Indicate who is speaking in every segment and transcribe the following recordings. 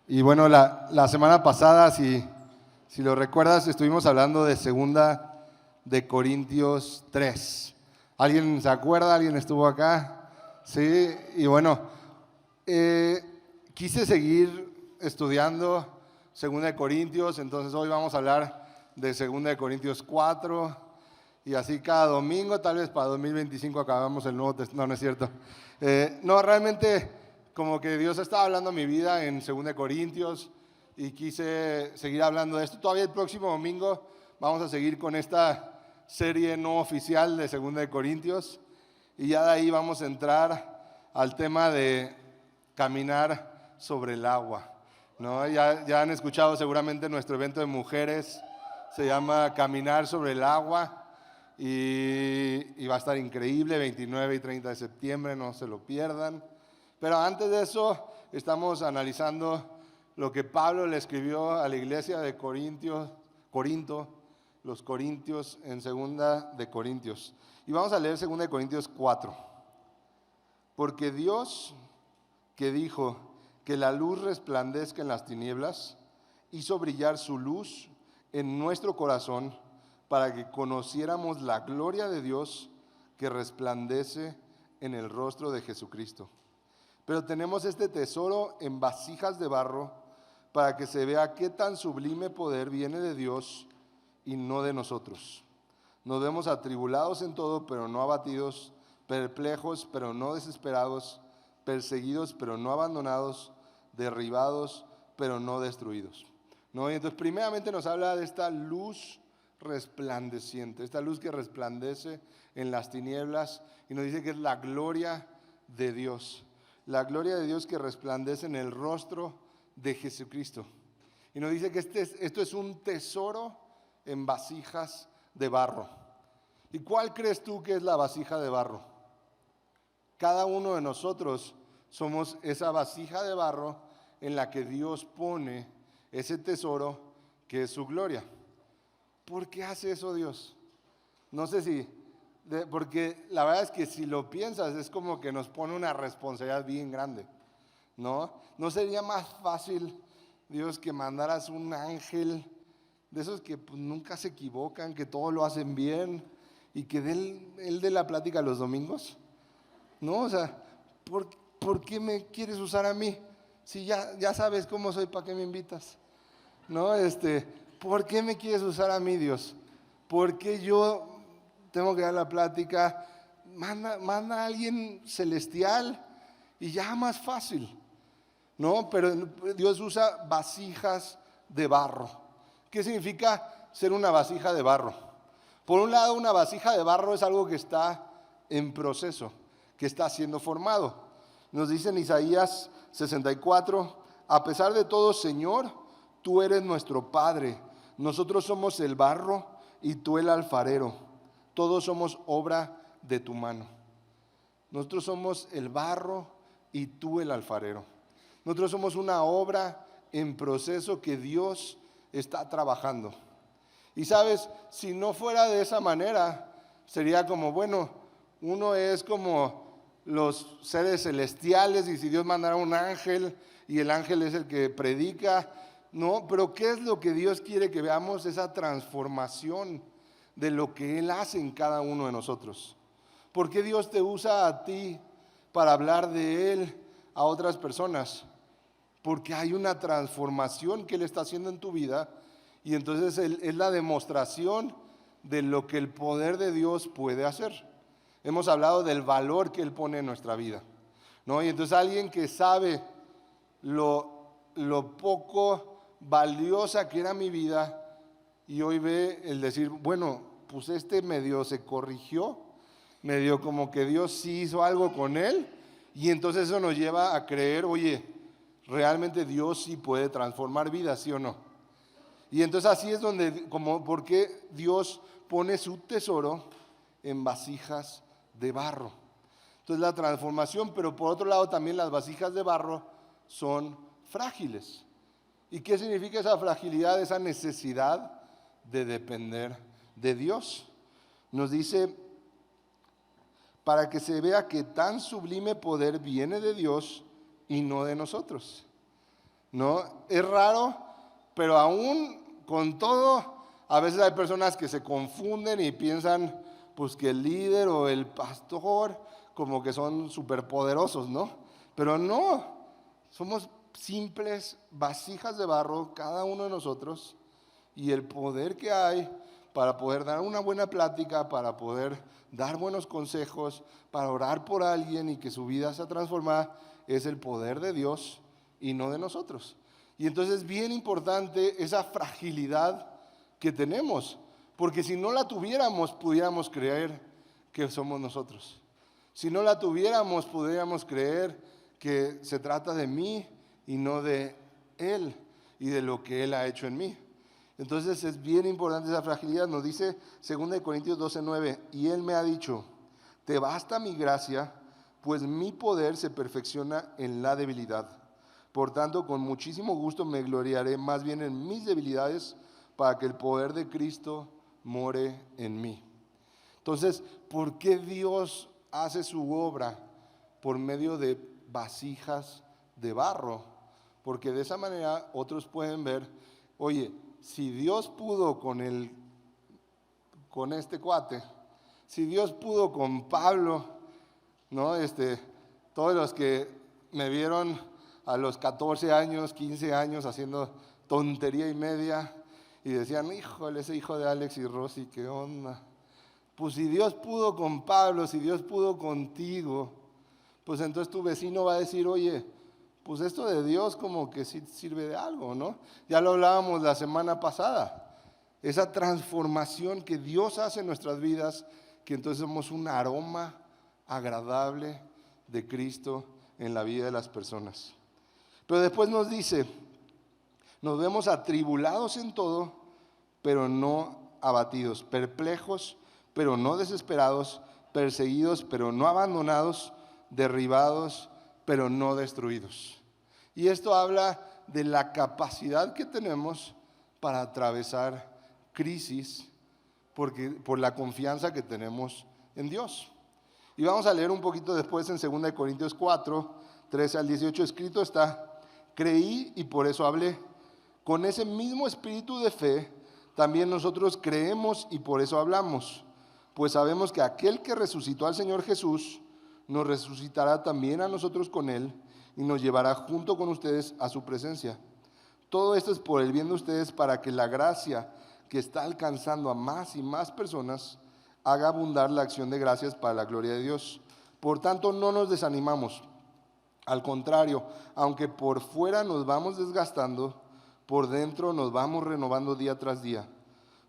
Speaker 1: Y bueno, la semana pasada, si lo recuerdas, estuvimos hablando de Segunda de Corintios 3. ¿Alguien se acuerda? ¿Alguien estuvo acá? Sí, y bueno, eh, quise seguir estudiando Segunda de Corintios, entonces hoy vamos a hablar de Segunda de Corintios 4 y así cada domingo, tal vez para 2025 acabamos el Nuevo Testamento. No, no es cierto. No, realmente como que Dios estaba hablando a mi vida en 2 Corintios y quise seguir hablando de esto. Todavía el próximo domingo vamos a seguir con esta serie no oficial de 2 Corintios y ya de ahí vamos a entrar al tema de caminar sobre el agua, ¿no? Ya han escuchado seguramente nuestro evento de mujeres, se llama Caminar sobre el agua. Y va a estar increíble, 29 y 30 de septiembre, no se lo pierdan. Pero antes de eso, estamos analizando lo que Pablo le escribió a la iglesia de Corinto, los Corintios, en 2 Y vamos a leer 2 Corintios 4. Porque Dios, que dijo que la luz resplandezca en las tinieblas, hizo brillar su luz en nuestro corazón para que conociéramos la gloria de Dios que resplandece en el rostro de Jesucristo. Pero tenemos este tesoro en vasijas de barro para que se vea qué tan sublime poder viene de Dios y no de nosotros. Nos vemos atribulados en todo, pero no abatidos, perplejos, pero no desesperados, perseguidos, pero no abandonados, derribados, pero no destruidos. ¿No? Y entonces, primeramente nos habla de esta luz resplandeciente, esta luz que resplandece en las tinieblas, y nos dice que es la gloria de Dios. La gloria de Dios que resplandece en el rostro de Jesucristo. Y nos dice que esto es un tesoro en vasijas de barro. ¿Y cuál crees tú que es la vasija de barro? Cada uno de nosotros somos esa vasija de barro en la que Dios pone ese tesoro que es su gloria. ¿Por qué hace eso Dios? No sé porque la verdad es que si lo piensas es como que nos pone una responsabilidad bien grande, ¿no? ¿No sería más fácil, Dios, que mandaras un ángel de esos que pues, nunca se equivocan, que todo lo hacen bien y que él dé la plática los domingos? ¿No? O sea, ¿por qué me quieres usar a mí? Si ya sabes cómo soy, ¿para qué me invitas? ¿No? ¿Por qué me quieres usar a mí, Dios? ¿Por qué yo tengo que dar la plática? Manda a alguien celestial y ya más fácil, ¿no? Pero Dios usa vasijas de barro. ¿Qué significa ser una vasija de barro? Por un lado, una vasija de barro es algo que está en proceso, que está siendo formado. Nos dice en Isaías 64, a pesar de todo, Señor, tú eres nuestro Padre, nosotros somos el barro y tú el alfarero, todos somos obra de tu mano. Nosotros somos el barro y tú el alfarero. Nosotros somos una obra en proceso que Dios está trabajando. Y sabes, si no fuera de esa manera, sería como, bueno, uno es como los seres celestiales y si Dios mandara un ángel y el ángel es el que predica. No, pero ¿qué es lo que Dios quiere que veamos? Esa transformación de lo que Él hace en cada uno de nosotros. ¿Por qué Dios te usa a ti para hablar de Él a otras personas? Porque hay una transformación que Él está haciendo en tu vida y entonces es la demostración de lo que el poder de Dios puede hacer. Hemos hablado del valor que Él pone en nuestra vida, ¿no? Y entonces alguien que sabe lo poco valiosa que era mi vida y hoy ve el decir, bueno, pues medio se corrigió, medio como que Dios sí hizo algo con él y entonces eso nos lleva a creer, oye, realmente Dios sí puede transformar vidas, ¿sí o no? Y entonces así es porque Dios pone su tesoro en vasijas de barro. Entonces la transformación, pero por otro lado también las vasijas de barro son frágiles. ¿Y qué significa esa fragilidad, esa necesidad de depender de Dios? Nos dice, para que se vea que tan sublime poder viene de Dios y no de nosotros. ¿no? Es raro, pero aún con todo, a veces hay personas que se confunden y piensan pues que el líder o el pastor como que son superpoderosos, ¿no? Pero no, somos simples vasijas de barro, cada uno de nosotros, y el poder que hay para poder dar una buena plática, para poder dar buenos consejos, para orar por alguien y que su vida sea transformada, es el poder de Dios y no de nosotros. Y entonces es bien importante esa fragilidad que tenemos, porque si no la tuviéramos, pudiéramos creer que somos nosotros. Si no la tuviéramos, pudiéramos creer que se trata de mí y no de Él y de lo que Él ha hecho en mí. Entonces es bien importante esa fragilidad. Nos dice 2 Corintios 12:9, y Él me ha dicho, te basta mi gracia, pues mi poder se perfecciona en la debilidad. Por tanto, con muchísimo gusto me gloriaré más bien en mis debilidades, para que el poder de Cristo more en mí. Entonces, ¿por qué Dios hace su obra por medio de vasijas de barro? Porque de esa manera otros pueden ver, oye, si Dios pudo con este cuate, si Dios pudo con Pablo, ¿no? Todos los que me vieron a los 14 años, 15 años haciendo tontería y media y decían, híjole, ese hijo de Alex y Rosy, ¿qué onda? Pues si Dios pudo con Pablo, si Dios pudo contigo, pues entonces tu vecino va a decir, oye, pues esto de Dios como que sí sirve de algo, ¿no? Ya lo hablábamos la semana pasada, esa transformación que Dios hace en nuestras vidas, que entonces somos un aroma agradable de Cristo en la vida de las personas. Pero después nos dice, nos vemos atribulados en todo, pero no abatidos, perplejos, pero no desesperados, perseguidos, pero no abandonados, derribados, pero no destruidos. Y esto habla de la capacidad que tenemos para atravesar crisis por la confianza que tenemos en Dios. Y vamos a leer un poquito después en 2 Corintios 4, 13 al 18, escrito está, creí y por eso hablé. Con ese mismo espíritu de fe, también nosotros creemos y por eso hablamos, pues sabemos que aquel que resucitó al Señor Jesús, nos resucitará también a nosotros con Él y nos llevará junto con ustedes a su presencia. Todo esto es por el bien de ustedes, para que la gracia que está alcanzando a más y más personas haga abundar la acción de gracias para la gloria de Dios. Por tanto, no nos desanimamos. Al contrario, aunque por fuera nos vamos desgastando, por dentro nos vamos renovando día tras día,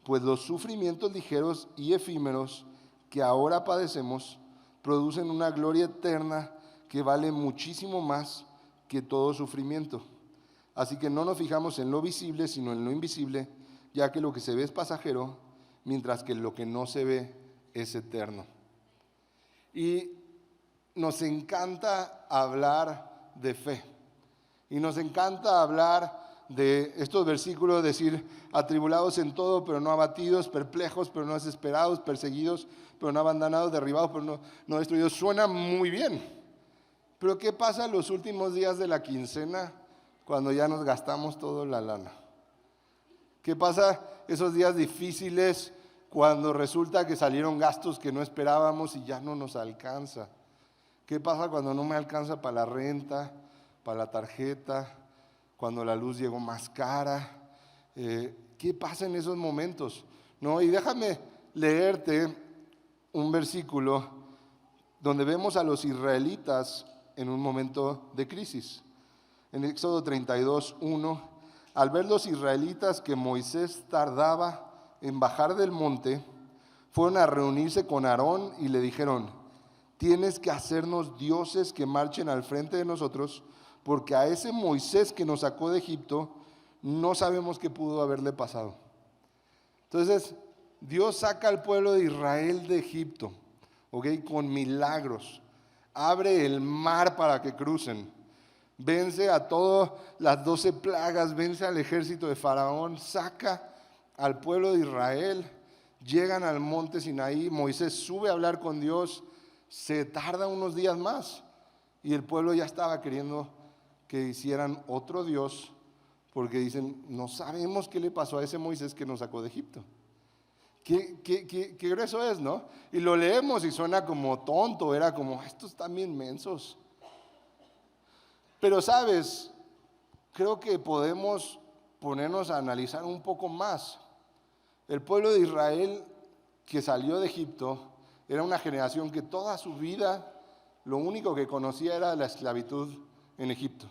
Speaker 1: pues los sufrimientos ligeros y efímeros que ahora padecemos producen una gloria eterna que vale muchísimo más que todo sufrimiento. Así que no nos fijamos en lo visible, sino en lo invisible, ya que lo que se ve es pasajero, mientras que lo que no se ve es eterno. Y nos encanta hablar de fe. Y nos encanta hablar de estos versículos, decir, atribulados en todo, pero no abatidos, perplejos, pero no desesperados, perseguidos, pero no abandonados, derribados, pero no destruidos. Suena muy bien. Pero ¿qué pasa en los últimos días de la quincena cuando ya nos gastamos toda la lana? ¿Qué pasa esos días difíciles cuando resulta que salieron gastos que no esperábamos y ya no nos alcanza? ¿Qué pasa cuando no me alcanza para la renta, para la tarjeta, cuando la luz llegó más cara? ¿Qué pasa en esos momentos? ¿No? Y déjame leerte un versículo donde vemos a los israelitas en un momento de crisis. En Éxodo 32:1, al ver los israelitas que Moisés tardaba en bajar del monte, fueron a reunirse con Aarón y le dijeron, tienes que hacernos dioses que marchen al frente de nosotros, porque a ese Moisés que nos sacó de Egipto, no sabemos qué pudo haberle pasado. Entonces, Dios saca al pueblo de Israel de Egipto, con milagros. Abre el mar para que crucen. Vence a todas las 12 plagas, vence al ejército de Faraón, saca al pueblo de Israel. Llegan al monte Sinaí, Moisés sube a hablar con Dios, se tarda unos días más y el pueblo ya estaba queriendo que hicieran otro Dios porque dicen, no sabemos qué le pasó a ese Moisés que nos sacó de Egipto. Qué grueso es, ¿no? Y lo leemos y suena como tonto, era como, estos están bien mensos. Pero sabes, creo que podemos ponernos a analizar un poco más. El pueblo de Israel que salió de Egipto era una generación que toda su vida lo único que conocía era la esclavitud en Egipto.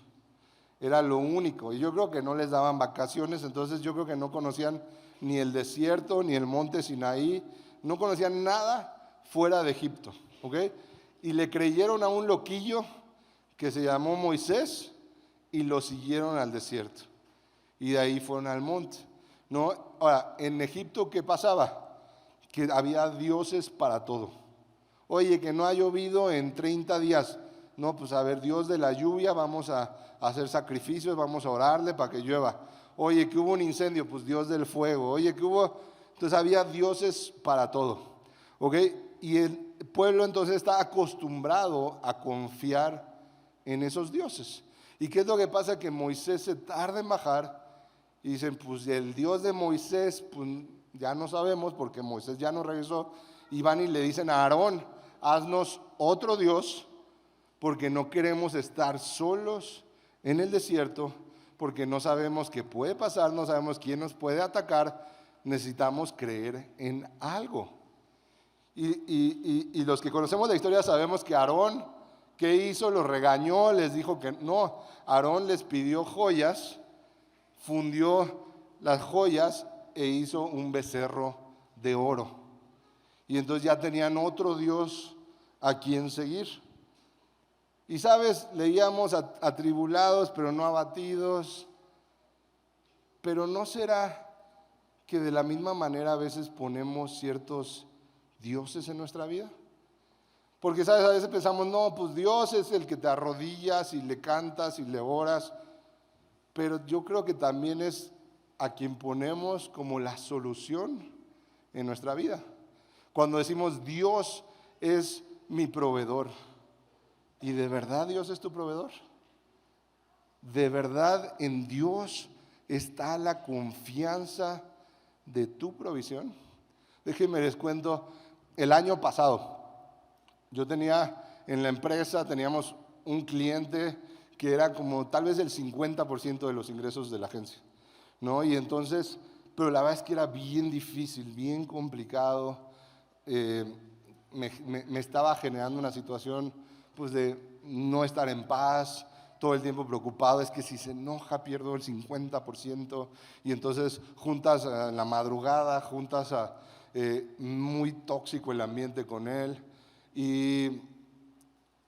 Speaker 1: Era lo único. Y yo creo que no les daban vacaciones, entonces yo creo que no conocían ni el desierto, ni el monte Sinaí. No conocían nada fuera de Egipto. ¿Ok? Y le creyeron a un loquillo que se llamó Moisés y lo siguieron al desierto. Y de ahí fueron al monte. ¿No? Ahora, en Egipto, ¿qué pasaba? Que había dioses para todo. Oye, que no ha llovido en 30 días. No, pues a ver, Dios de la lluvia, vamos a hacer sacrificios, vamos a orarle para que llueva. Oye, que hubo un incendio, pues Dios del fuego. Oye, que hubo... Entonces había dioses para todo. ¿Ok? Y el pueblo entonces está acostumbrado a confiar en esos dioses. ¿Y qué es lo que pasa? Que Moisés se tarda en bajar y dicen, pues el Dios de Moisés, pues ya no sabemos porque Moisés ya no regresó. Y van y le dicen a Aarón, haznos otro Dios porque no queremos estar solos en el desierto, porque no sabemos qué puede pasar, no sabemos quién nos puede atacar, necesitamos creer en algo. Y los que conocemos la historia sabemos que Aarón, ¿qué hizo? Los regañó, les dijo que no. Aarón les pidió joyas, fundió las joyas e hizo un becerro de oro. Y entonces ya tenían otro Dios a quien seguir. Y sabes, leíamos atribulados pero no abatidos. Pero ¿no será que de la misma manera a veces ponemos ciertos dioses en nuestra vida? Porque sabes, a veces pensamos, no, pues Dios es el que te arrodillas y le cantas y le oras. Pero yo creo que también es a quien ponemos como la solución en nuestra vida. Cuando decimos Dios es mi proveedor. ¿Y de verdad Dios es tu proveedor? ¿De verdad en Dios está la confianza de tu provisión? Déjenme les cuento, el año pasado yo tenía en la empresa, teníamos un cliente que era como tal vez el 50% de los ingresos de la agencia, ¿no? Y entonces, pero la verdad es que era bien difícil, bien complicado. Me estaba generando una situación pues de no estar en paz, todo el tiempo preocupado, es que si se enoja pierdo el 50%, y entonces juntas a la madrugada, muy tóxico el ambiente con él, y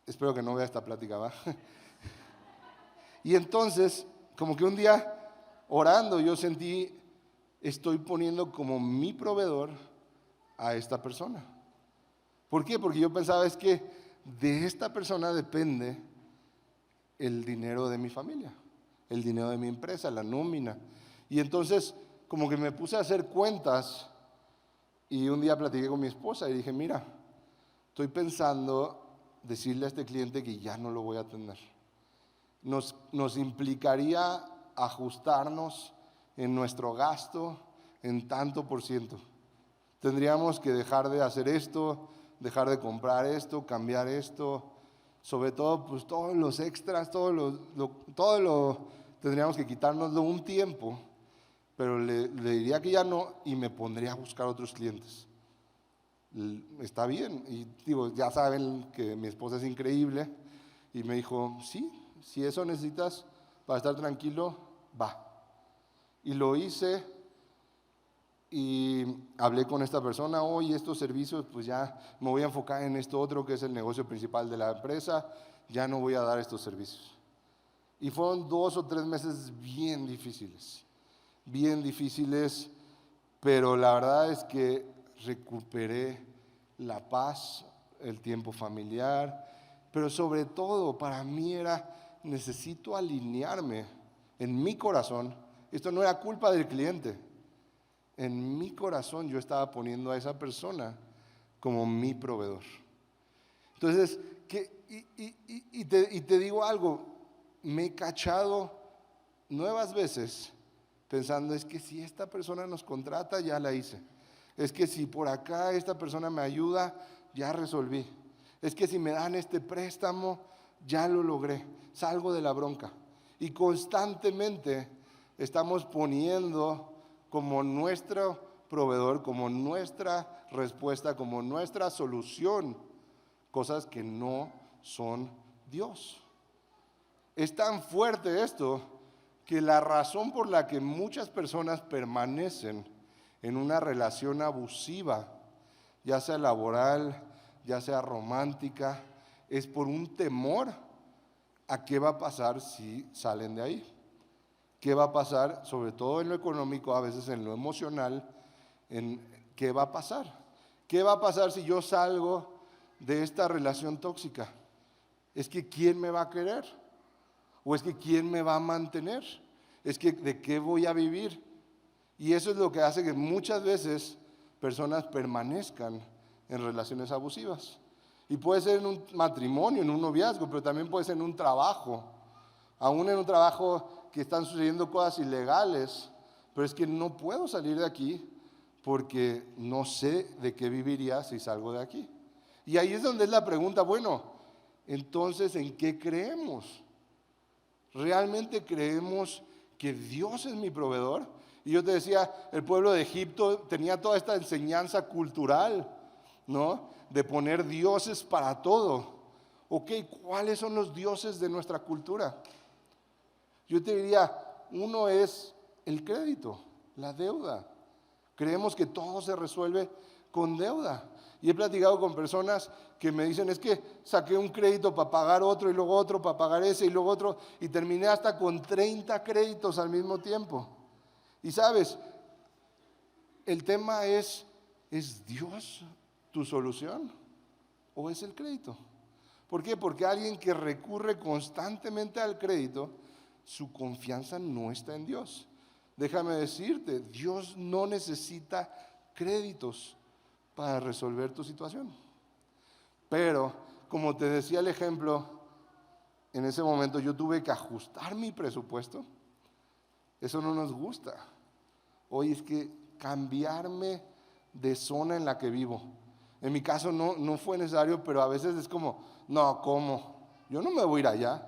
Speaker 1: espero que no vea esta plática, ¿va? Y entonces, como que un día orando yo sentí, estoy poniendo como mi proveedor a esta persona. ¿Por qué? Porque yo pensaba es que de esta persona depende el dinero de mi familia, el dinero de mi empresa, la nómina. Y entonces como que me puse a hacer cuentas y un día platiqué con mi esposa y dije, mira, estoy pensando decirle a este cliente que ya no lo voy a atender. Nos implicaría ajustarnos en nuestro gasto en tanto por ciento. Tendríamos que dejar de hacer esto, dejar de comprar esto, cambiar esto, sobre todo pues todos los extras, todo lo tendríamos que quitárnoslo un tiempo, pero le diría que ya no y me pondría a buscar otros clientes. Está bien, y digo, ya saben que mi esposa es increíble y me dijo, sí, si eso necesitas para estar tranquilo, va. Y lo hice. Y hablé con esta persona, oye, estos servicios, pues ya me voy a enfocar en esto otro que es el negocio principal de la empresa, ya no voy a dar estos servicios. Y fueron 2 o 3 meses bien difíciles, pero la verdad es que recuperé la paz, el tiempo familiar, pero sobre todo para mí era, necesito alinearme en mi corazón. Esto no era culpa del cliente. En mi corazón yo estaba poniendo a esa persona como mi proveedor. Entonces, te digo algo, me he cachado nuevas veces pensando, es que si esta persona nos contrata, ya la hice. Es que si por acá esta persona me ayuda, ya resolví. Es que si me dan este préstamo, ya lo logré. Salgo de la bronca. Y constantemente estamos poniendo como nuestro proveedor, como nuestra respuesta, como nuestra solución, cosas que no son Dios. Es tan fuerte esto que la razón por la que muchas personas permanecen en una relación abusiva, ya sea laboral, ya sea romántica, es por un temor a qué va a pasar si salen de ahí. ¿Qué va a pasar? Sobre todo en lo económico, a veces en lo emocional, en qué va a pasar. ¿Qué va a pasar si yo salgo de esta relación tóxica? Es que ¿quién me va a querer? ¿O es que quién me va a mantener? Es que ¿de qué voy a vivir? Y eso es lo que hace que muchas veces personas permanezcan en relaciones abusivas. Y puede ser en un matrimonio, en un noviazgo, pero también puede ser en un trabajo. Aún en un trabajo que están sucediendo cosas ilegales, pero es que no puedo salir de aquí porque no sé de qué viviría si salgo de aquí. Y ahí es donde es la pregunta, bueno, entonces, ¿en qué creemos? ¿Realmente creemos que Dios es mi proveedor? Y yo te decía, el pueblo de Egipto tenía toda esta enseñanza cultural, ¿no? De poner dioses para todo. Ok, ¿cuáles son los dioses de nuestra cultura? Yo te diría, uno es el crédito, la deuda. Creemos que todo se resuelve con deuda. Y he platicado con personas que me dicen, es que saqué un crédito para pagar otro y luego otro para pagar ese y luego otro y terminé hasta con 30 créditos al mismo tiempo. Y sabes, el tema ¿es Dios tu solución o es el crédito? ¿Por qué? Porque alguien que recurre constantemente al crédito, su confianza no está en Dios. Déjame decirte, Dios no necesita créditos para resolver tu situación. Pero, como te decía el ejemplo, en ese momento yo tuve que ajustar mi presupuesto. Eso no nos gusta. Hoy es que cambiarme de zona en la que vivo. En mi caso no fue necesario, pero a veces es como, no, ¿cómo? Yo no me voy a ir allá.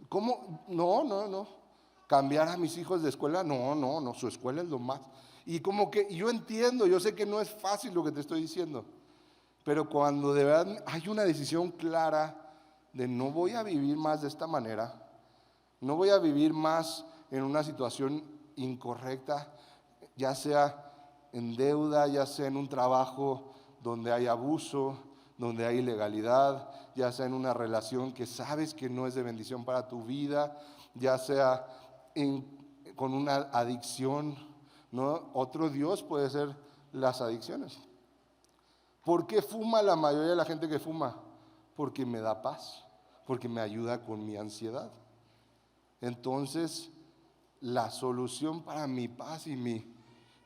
Speaker 1: ¿Cómo? No. Cambiar a mis hijos de escuela, no, su escuela es lo más. Y como que yo entiendo, yo sé que no es fácil lo que te estoy diciendo, pero cuando de verdad hay una decisión clara de no voy a vivir más de esta manera, no voy a vivir más en una situación incorrecta, ya sea en deuda, ya sea en un trabajo donde hay abuso, donde hay ilegalidad, ya sea en una relación que sabes que no es de bendición para tu vida, ya sea con una adicción, ¿no? Otro Dios puede ser las adicciones. ¿Por qué fuma la mayoría de la gente que fuma? Porque me da paz, porque me ayuda con mi ansiedad. Entonces, la solución para mi paz y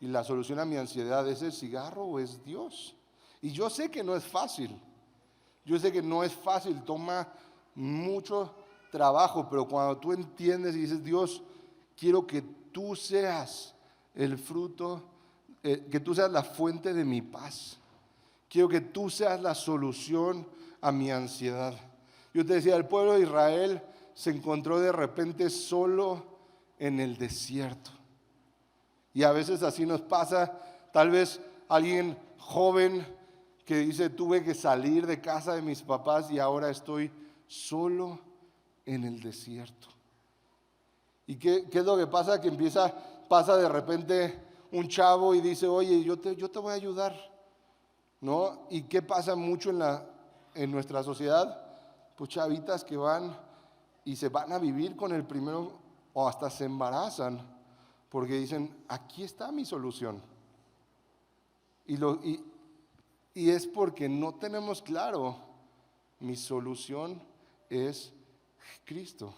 Speaker 1: la solución a mi ansiedad, ¿es el cigarro o es Dios? Y yo sé que no es fácil. Yo sé que no es fácil, toma mucho trabajo, pero cuando tú entiendes y dices, Dios, quiero que tú seas el fruto, que tú seas la fuente de mi paz. Quiero que tú seas la solución a mi ansiedad. Yo te decía, el pueblo de Israel se encontró de repente solo en el desierto. Y a veces así nos pasa, tal vez alguien joven que dice, tuve que salir de casa de mis papás y ahora estoy solo en el desierto. ¿Y qué es lo que pasa? Que pasa de repente un chavo y dice, oye, yo te voy a ayudar, ¿no? ¿Y qué pasa mucho en nuestra sociedad? Pues chavitas que van y se van a vivir con el primero o hasta se embarazan porque dicen, aquí está mi solución. Y es porque no tenemos claro, mi solución es Cristo.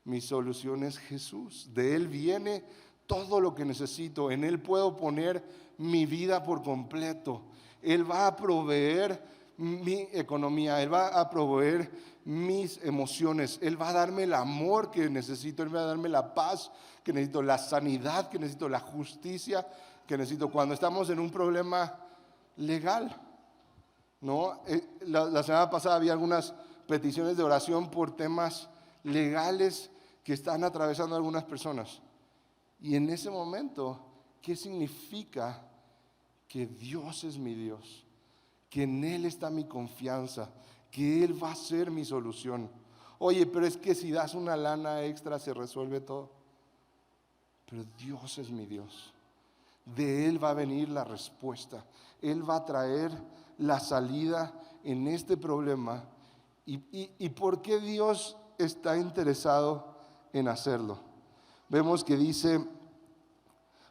Speaker 1: Mi solución es Jesús. De Él viene todo lo que necesito. En Él puedo poner mi vida por completo. Él va a proveer mi economía. Él va a proveer mis emociones. Él va a darme el amor que necesito. Él va a darme la paz que necesito, la sanidad que necesito, la justicia que necesito. Cuando estamos en un problema legal, ¿no? La semana pasada había algunas peticiones de oración por temas legales que están atravesando algunas personas. Y en ese momento, ¿qué significa? Que Dios es mi Dios, que en Él está mi confianza, que Él va a ser mi solución. Oye, pero es que si das una lana extra se resuelve todo. Pero Dios es mi Dios. De Él va a venir la respuesta. Él va a traer la salida en este problema. ¿Y por qué Dios está interesado en hacerlo? Vemos que dice,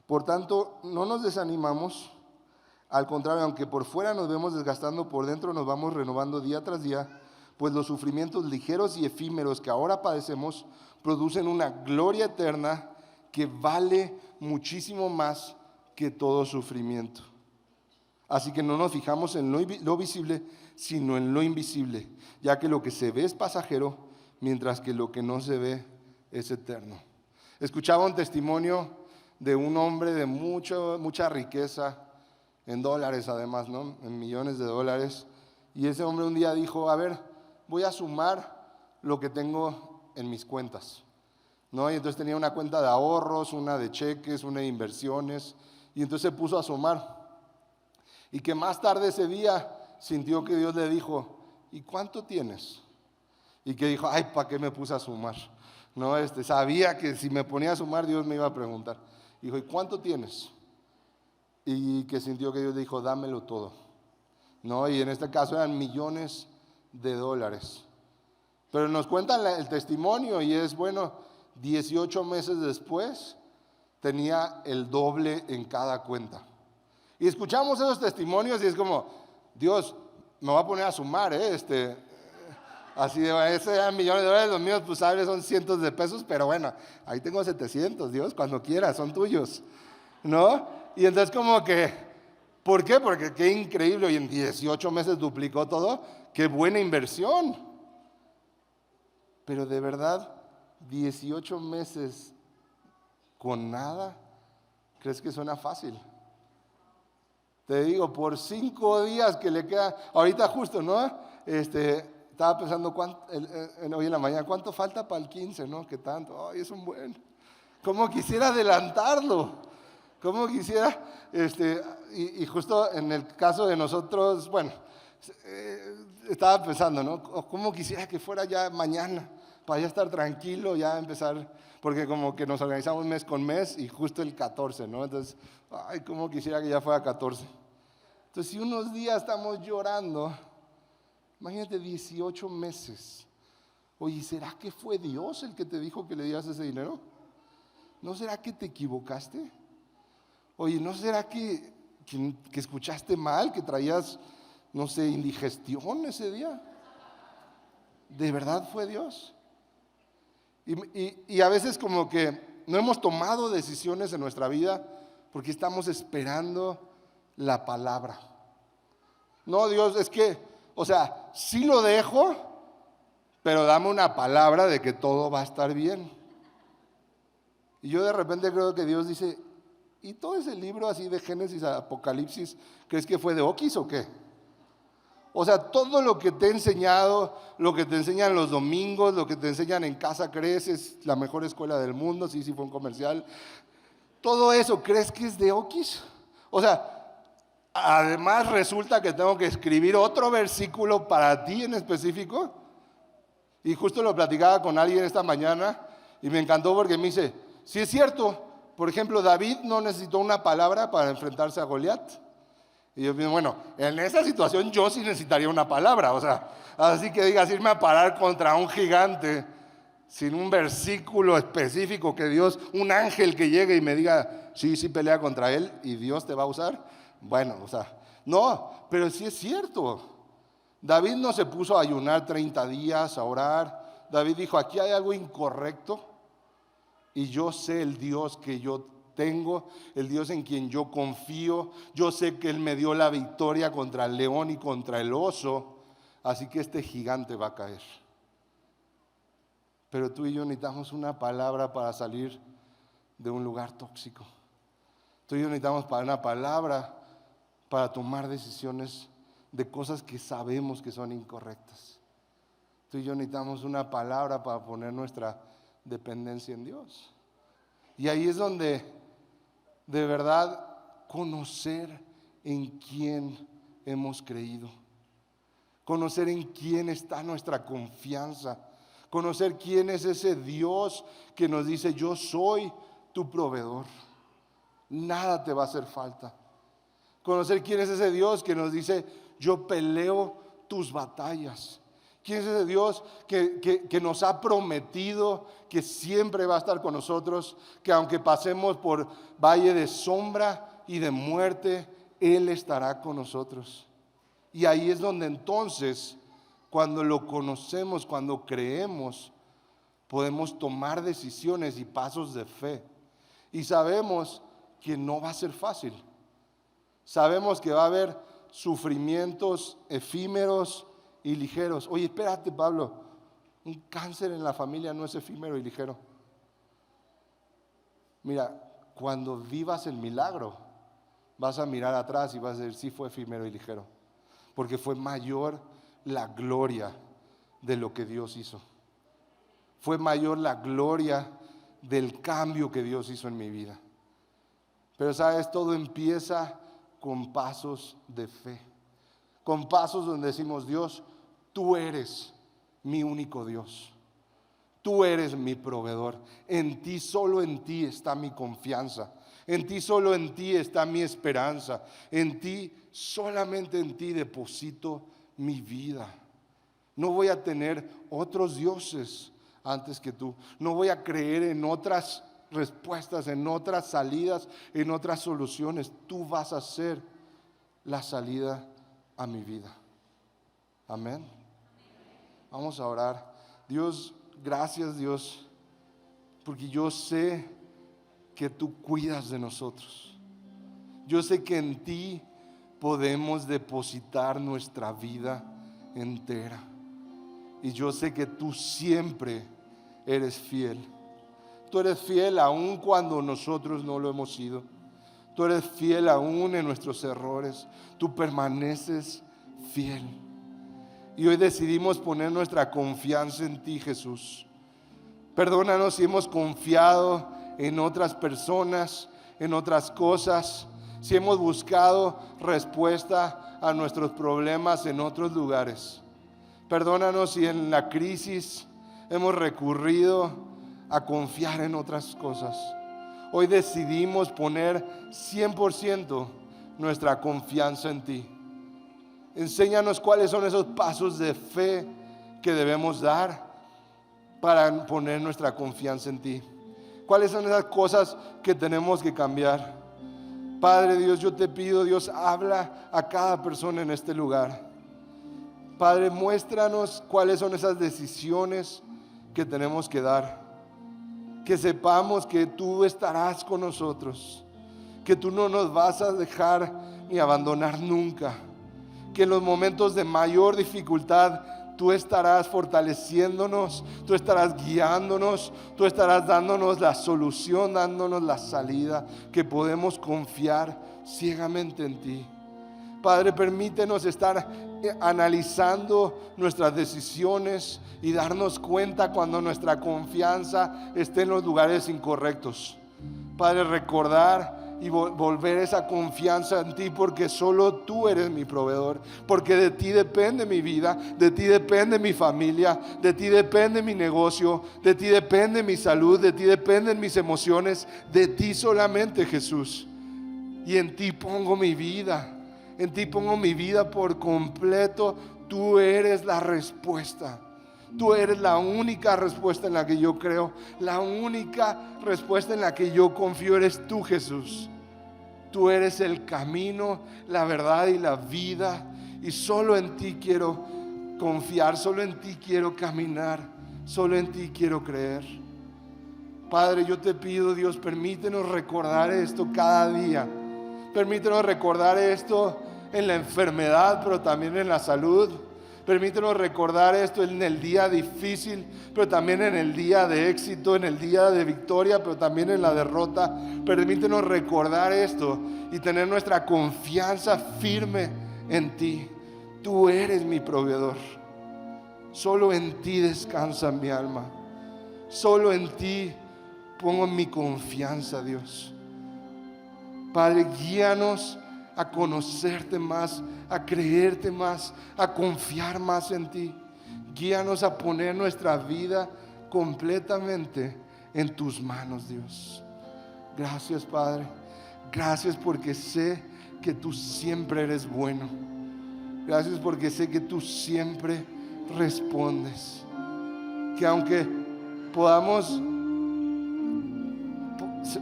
Speaker 1: por tanto, no nos desanimamos. Al contrario, aunque por fuera nos vemos desgastando, por dentro nos vamos renovando día tras día, pues los sufrimientos ligeros y efímeros que ahora padecemos producen una gloria eterna que vale muchísimo más que todo sufrimiento. Así que no nos fijamos en lo visible, sino en lo invisible, ya que lo que se ve es pasajero, mientras que lo que no se ve es eterno. Escuchaba un testimonio de un hombre de mucha riqueza, en dólares además, ¿no? En millones de dólares. Y ese hombre un día dijo, a ver, voy a sumar lo que tengo en mis cuentas, ¿no? Y entonces tenía una cuenta de ahorros, una de cheques, una de inversiones, y entonces se puso a sumar. Y que más tarde ese día sintió que Dios le dijo, ¿y cuánto tienes? Y que dijo, ay, ¿para qué me puse a sumar? No, sabía que si me ponía a sumar Dios me iba a preguntar. Dijo, ¿y cuánto tienes? Y que sintió que Dios le dijo, dámelo todo, ¿no? Y en este caso eran millones de dólares. Pero nos cuentan el testimonio y es, bueno, 18 meses después tenía el doble en cada cuenta. Y escuchamos esos testimonios y es como, Dios, me va a poner a sumar, así de, ese eran millones de dólares, los míos, pues sabes, son cientos de pesos, pero bueno, ahí tengo 700, Dios, cuando quieras, son tuyos, ¿no? Y entonces como que, ¿por qué? Porque qué increíble, y en 18 meses duplicó todo, qué buena inversión. Pero de verdad, 18 meses con nada, ¿crees que suena fácil? Te digo, por 5 días que le queda, ahorita justo, ¿no? Estaba pensando hoy en la mañana, ¿cuánto falta para el 15, no? ¿Qué tanto? Ay, es un buen. ¿Cómo quisiera adelantarlo? ¿Cómo quisiera? Y justo en el caso de nosotros, bueno, estaba pensando, ¿no? ¿Cómo quisiera que fuera ya mañana? Para ya estar tranquilo, ya empezar, porque como que nos organizamos mes con mes y justo el 14, ¿no? Entonces, ay, cómo quisiera que ya fuera 14. Entonces, si unos días estamos llorando, imagínate 18 meses. Oye, ¿será que fue Dios el que te dijo que le dieras ese dinero? ¿No será que te equivocaste? Oye, ¿no será que escuchaste mal, que traías, no sé, indigestión ese día? ¿De verdad fue Dios? Y a veces como que no hemos tomado decisiones en nuestra vida porque estamos esperando la palabra. No, Dios, es que, o sea, sí lo dejo, pero dame una palabra de que todo va a estar bien. Y yo de repente creo que Dios dice, ¿y todo ese libro así de Génesis a Apocalipsis, crees que fue de Oquis o qué? O sea, todo lo que te he enseñado, lo que te enseñan los domingos, lo que te enseñan en Casa Creces, la mejor escuela del mundo, sí fue un comercial. Todo eso, ¿crees que es de Oquis? O sea, además resulta que tengo que escribir otro versículo para ti en específico. Y justo lo platicaba con alguien esta mañana y me encantó porque me dice, sí es cierto, por ejemplo, David no necesitó una palabra para enfrentarse a Goliat. Y yo pienso, bueno, en esa situación yo sí necesitaría una palabra, o sea, así que digas, irme a parar contra un gigante sin un versículo específico que Dios, un ángel que llegue y me diga, sí, pelea contra él y Dios te va a usar. Bueno, o sea, no, pero sí es cierto. David no se puso a ayunar 30 días, a orar. David dijo, aquí hay algo incorrecto y yo sé el Dios que yo tengo, el Dios en quien yo confío. Yo sé que Él me dio la victoria contra el león y contra el oso, así que este gigante va a caer. Pero tú y yo necesitamos una palabra para salir de un lugar tóxico. Tú y yo necesitamos una palabra para tomar decisiones de cosas que sabemos que son incorrectas. Tú y yo necesitamos una palabra para poner nuestra dependencia en Dios. Y ahí es donde de verdad conocer en quién hemos creído. Conocer en quién está nuestra confianza. Conocer quién es ese Dios que nos dice: yo soy tu proveedor. Nada te va a hacer falta. Conocer quién es ese Dios que nos dice: yo peleo tus batallas. ¿Quién es ese Dios que nos ha prometido que siempre va a estar con nosotros? Que aunque pasemos por valle de sombra y de muerte, Él estará con nosotros. Y ahí es donde entonces, cuando lo conocemos, cuando creemos, podemos tomar decisiones y pasos de fe. Y sabemos que no va a ser fácil. Sabemos que va a haber sufrimientos efímeros y ligeros. Oye, espérate, Pablo, un cáncer en la familia no es efímero y ligero. Mira, cuando vivas el milagro, vas a mirar atrás y vas a decir: sí, fue efímero y ligero, porque fue mayor la gloria de lo que Dios hizo. Fue mayor la gloria del cambio que Dios hizo en mi vida. Pero sabes, todo empieza con pasos de fe, con pasos donde decimos: Dios, tú eres mi único Dios, tú eres mi proveedor, en ti, solo en ti está mi confianza, en ti, solo en ti está mi esperanza, en ti, solamente en ti deposito mi vida. No voy a tener otros dioses antes que tú, no voy a creer en otras respuestas, en otras salidas, en otras soluciones. Tú vas a ser la salida a mi vida. Amén. Vamos a orar. Dios, gracias, Dios, porque yo sé que tú cuidas de nosotros. Yo sé que en ti podemos depositar nuestra vida entera. Y yo sé que tú siempre eres fiel. Tú eres fiel aun cuando nosotros no lo hemos sido. Tú eres fiel aún en nuestros errores. Tú permaneces fiel. Y hoy decidimos poner nuestra confianza en ti, Jesús. Perdónanos si hemos confiado en otras personas, en otras cosas, si hemos buscado respuesta a nuestros problemas en otros lugares. Perdónanos si en la crisis hemos recurrido a confiar en otras cosas. Hoy decidimos poner 100% nuestra confianza en ti. Enséñanos cuáles son esos pasos de fe que debemos dar para poner nuestra confianza en ti. ¿Cuáles son esas cosas que tenemos que cambiar? Padre Dios, yo te pido, Dios, habla a cada persona en este lugar. Padre, muéstranos cuáles son esas decisiones que tenemos que dar. Que sepamos que tú estarás con nosotros, que tú no nos vas a dejar ni abandonar nunca, que en los momentos de mayor dificultad tú estarás fortaleciéndonos, tú estarás guiándonos, tú estarás dándonos la solución, dándonos la salida, que podemos confiar ciegamente en ti. Padre, permítenos estar analizando nuestras decisiones y darnos cuenta cuando nuestra confianza esté en los lugares incorrectos. Padre, recordar y volver esa confianza en ti, porque solo tú eres mi proveedor, porque de ti depende mi vida, de ti depende mi familia, de ti depende mi negocio, de ti depende mi salud, de ti dependen mis emociones, de ti solamente, Jesús. Y en ti pongo mi vida. En ti pongo mi vida por completo. Tú eres la respuesta. Tú eres la única respuesta en la que yo creo. La única respuesta en la que yo confío eres tú, Jesús. Tú eres el camino, la verdad y la vida. Y solo en ti quiero confiar. Solo en ti quiero caminar. Solo en ti quiero creer. Padre, yo te pido, Dios, permítenos recordar esto cada día. Permítenos recordar esto en la enfermedad, pero también en la salud. Permítenos recordar esto en el día difícil, pero también en el día de éxito, en el día de victoria, pero también en la derrota. Permítenos recordar esto y tener nuestra confianza firme en ti. Tú eres mi proveedor. Solo en ti descansa mi alma. Solo en ti pongo mi confianza, Dios. Padre, guíanos a conocerte más, a creerte más, a confiar más en ti. Guíanos a poner nuestra vida completamente en tus manos, Dios. Gracias, Padre. Gracias porque sé que tú siempre eres bueno. Gracias porque sé que tú siempre respondes. Que aunque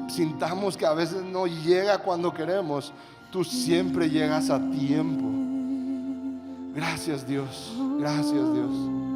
Speaker 1: sintamos que a veces no llega cuando queremos, tú siempre llegas a tiempo. Gracias, Dios. Gracias, Dios.